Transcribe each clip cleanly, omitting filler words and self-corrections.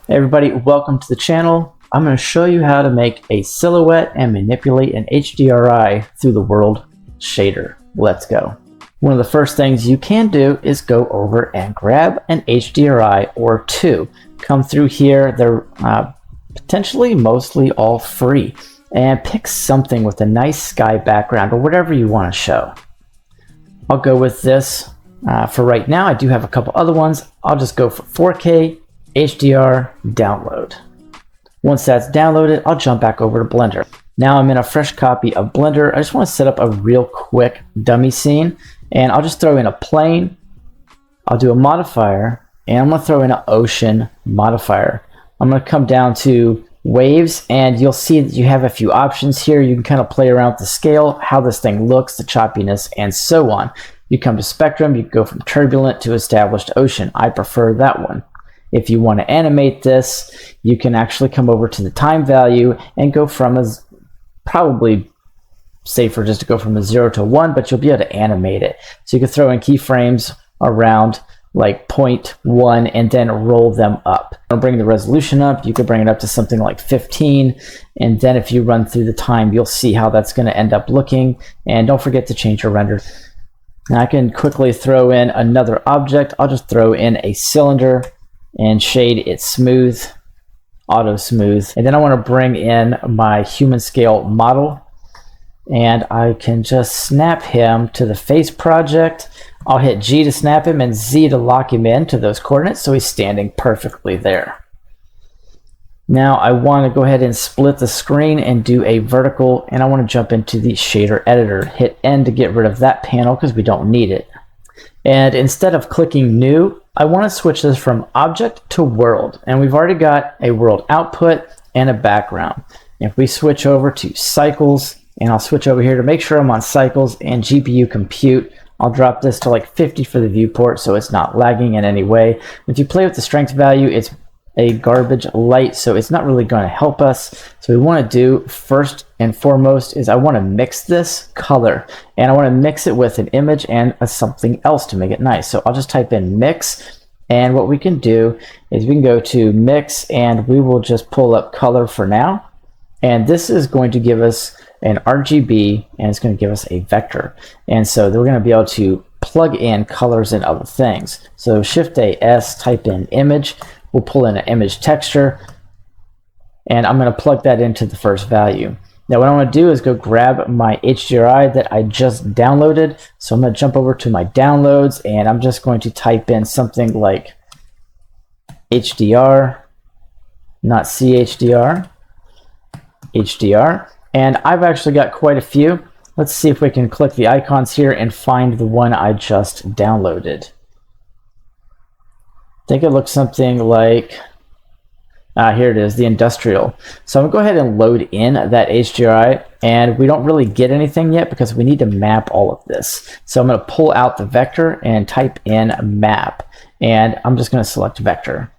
Hey everybody, welcome to the channel. I'm going to show you how to make a silhouette and manipulate an HDRI through the world shader. Let's go. One of the first things you can do is go over and grab an HDRI or two. Come through here, they're potentially mostly all free, and pick something with a nice sky background or whatever you want to show. I'll go with this for right now. I do have a couple other ones. I'll just go for 4K HDR download. Once that's downloaded, I'll jump back over to Blender. Now I'm in a fresh copy of Blender. I just want to set up a real quick dummy scene, and I'll just throw in a plane. I'll do a modifier, and I'm going to throw in an ocean modifier. I'm going to come down to waves, and you'll see that you have a few options here. You can kind of play around with the scale, how this thing looks, the choppiness, and so on. You come to spectrum, you go from turbulent to established ocean. I prefer that one. If you want to animate this, you can actually come over to the time value and go from probably safer just to go from a 0 to 1, but you'll be able to animate it. So you can throw in keyframes around like 0.1 and then roll them up. I'll bring the resolution up. You could bring it up to something like 15, and then if you run through the time, you'll see how that's going to end up looking. And don't forget to change your render. Now I can quickly throw in another object. I'll just throw in a cylinder and shade it smooth, auto smooth. And then I want to bring in my human scale model, and I can just snap him to the face project. I'll hit G to snap him and Z to lock him in to those coordinates so he's standing perfectly there. Now I want to go ahead and split the screen and do a vertical, and I want to jump into the shader editor. Hit N to get rid of that panel because we don't need it. And instead of clicking new, I want to switch this from object to world, and we've already got a world output and a background. If we switch over to cycles, and I'll switch over here to make sure I'm on cycles and GPU compute, I'll drop this to like 50 for the viewport so it's not lagging in any way. If you play with the strength value, it's a garbage light, so it's not really going to help us. So we want to do first and foremost is I want to mix this color, and I want to mix it with an image and something else to make it nice. So I'll just type in mix, and what we can do is we can go to mix, and we will just pull up color for now, and this is going to give us an RGB, and it's going to give us a vector, and so we're going to be able to plug in colors and other things. So Shift A S, type in image. We'll pull in an image texture, and I'm going to plug that into the first value. Now what I want to do is go grab my HDRI that I just downloaded. So I'm going to jump over to my downloads, and I'm just going to type in something like HDR, not CHDR, HDR. And I've actually got quite a few. Let's see if we can click the icons here and find the one I just downloaded. I think it looks something like, here it is, the industrial. So I'm going to go ahead and load in that HDRI, and we don't really get anything yet because we need to map all of this. So I'm going to pull out the vector and type in map, and I'm just going to select vector.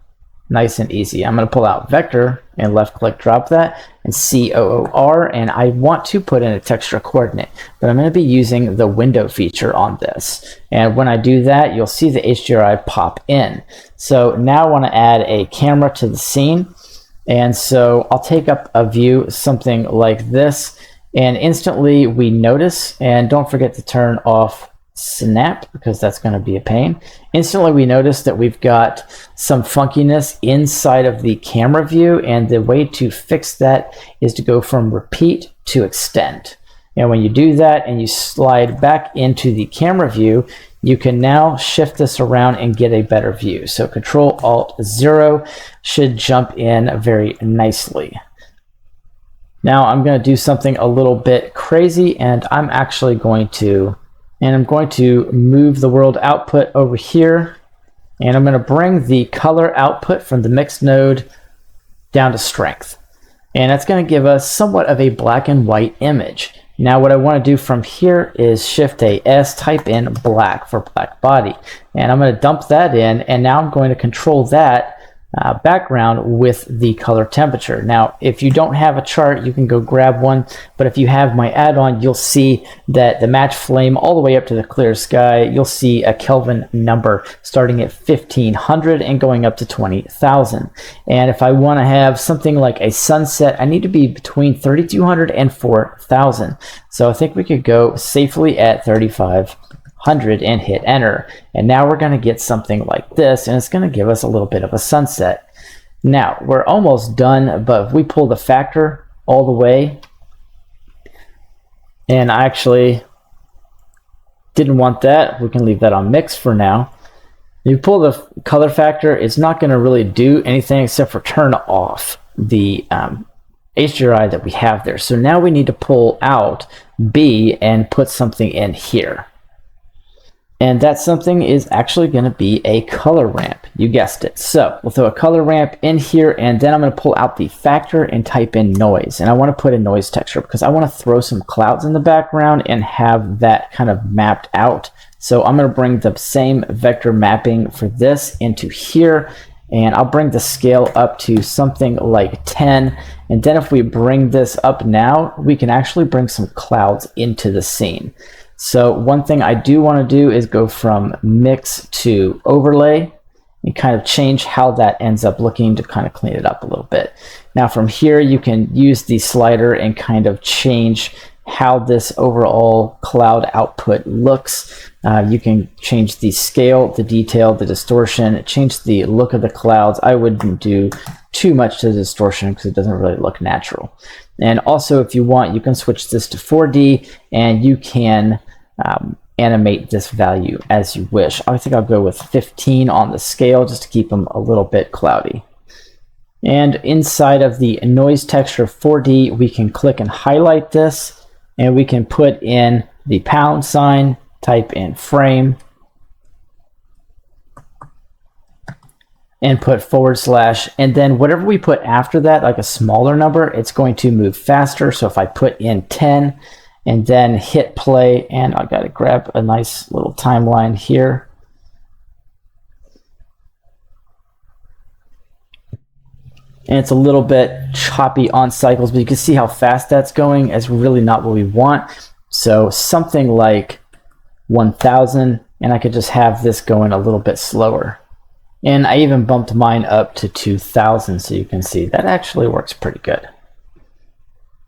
Nice and easy. I'm going to pull out vector and left click drop that and COOR, and I want to put in a texture coordinate, but I'm going to be using the window feature on this. And when I do that, you'll see the HDRI pop in. So now I want to add a camera to the scene, and so I'll take up a view something like this, and instantly we notice, and don't forget to turn off snap because that's going to be a pain. Instantly we notice that we've got some funkiness inside of the camera view, and the way to fix that is to go from repeat to extend. And when you do that and you slide back into the camera view, you can now shift this around and get a better view. So Control Alt 0 should jump in very nicely. Now I'm going to do something a little bit crazy, and I'm actually going to move the world output over here, and I'm going to bring the color output from the mix node down to strength, and that's going to give us somewhat of a black and white image. Now what I want to do from here is Shift A S, type in black for black body, and I'm going to dump that in, and now I'm going to control that background with the color temperature. Now, if you don't have a chart, you can go grab one, but if you have my add-on, you'll see that the match flame all the way up to the clear sky, you'll see a Kelvin number starting at 1500 and going up to 20,000. And if I want to have something like a sunset, I need to be between 3200 and 4000. So I think we could go safely at 3500 and hit enter. And now we're going to get something like this, and it's going to give us a little bit of a sunset. Now we're almost done, but if we pull the factor all the way, and I actually didn't want that, we can leave that on mix for now. If you pull the color factor, it's not going to really do anything except for turn off the HDRI that we have there. So now we need to pull out B and put something in here. And that something is actually going to be a color ramp. You guessed it. So we'll throw a color ramp in here, and then I'm going to pull out the factor and type in noise. And I want to put a noise texture because I want to throw some clouds in the background and have that kind of mapped out. So I'm going to bring the same vector mapping for this into here, and I'll bring the scale up to something like 10. And then if we bring this up now, we can actually bring some clouds into the scene. So one thing I do want to do is go from mix to overlay and kind of change how that ends up looking to kind of clean it up a little bit. Now from here, you can use the slider and kind of change how this overall cloud output looks. You can change the scale, the detail, the distortion, change the look of the clouds. I wouldn't do too much to the distortion because it doesn't really look natural. And also, if you want, you can switch this to 4D, and you can animate this value as you wish. I think I'll go with 15 on the scale just to keep them a little bit cloudy. And inside of the noise texture 4D, we can click and highlight this, and we can put in the pound sign, type in frame, and put /, and then whatever we put after that, like a smaller number, it's going to move faster. So if I put in 10 and then hit play, and I got to grab a nice little timeline here. And it's a little bit choppy on cycles, but you can see how fast that's going. It's really not what we want. So something like 1000, and I could just have this going a little bit slower. And I even bumped mine up to 2000, so you can see that actually works pretty good.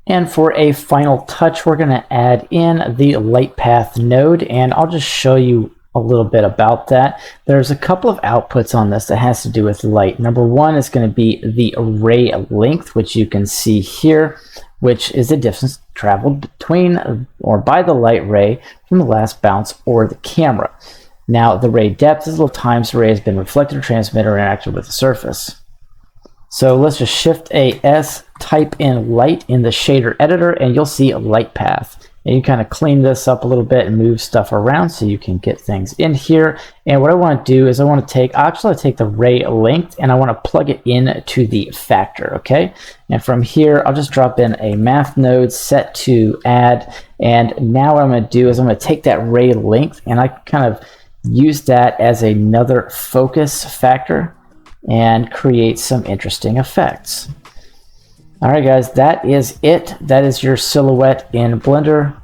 And for a final touch, we're going to add in the light path node, and I'll just show you a little bit about that. There's a couple of outputs on this that has to do with light. Number one is going to be the ray length, which you can see here, which is the distance traveled between or by the light ray from the last bounce or the camera. Now, the ray depth is the times the ray has been reflected or transmitted or interacted with the surface. So let's just Shift A S, type in light in the shader editor, and you'll see a light path. And you kind of clean this up a little bit and move stuff around so you can get things in here. And what I want to do is I want to take the ray length and I want to plug it in to the factor, okay? And from here, I'll just drop in a math node set to add. And now what I'm going to do is I'm going to take that ray length and I kind of use that as another focus factor and create some interesting effects. All right, guys, that is it. That is your silhouette in Blender.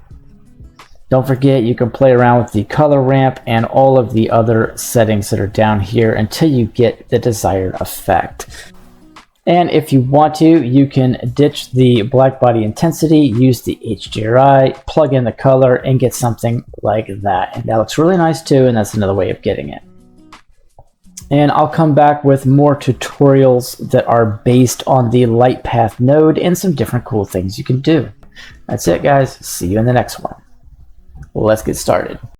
Don't forget, you can play around with the color ramp and all of the other settings that are down here until you get the desired effect. And if you want to, you can ditch the black body intensity, use the HDRI, plug in the color, and get something like that. And that looks really nice too, and that's another way of getting it. And I'll come back with more tutorials that are based on the light path node and some different cool things you can do. That's it, guys. See you in the next one. Let's get started.